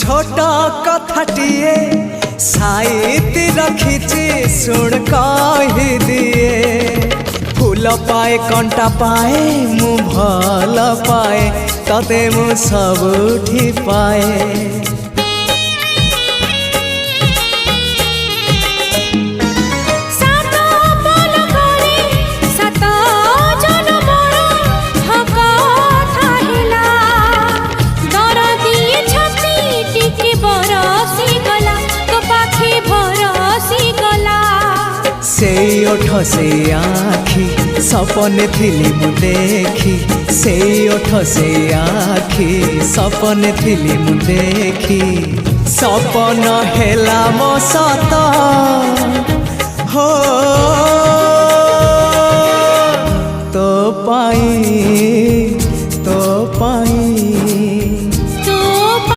छोट कथाटिए साइति रखिछि सुन कहि दिए फूल पाए कंटा पाए मु भल पाए तते मु सबुठी पाए से ओठ से आखि सपने थिली मु देखी से ओठ से आखि सपने थिली मु देखी सपन हेला मो सत हो तो पाई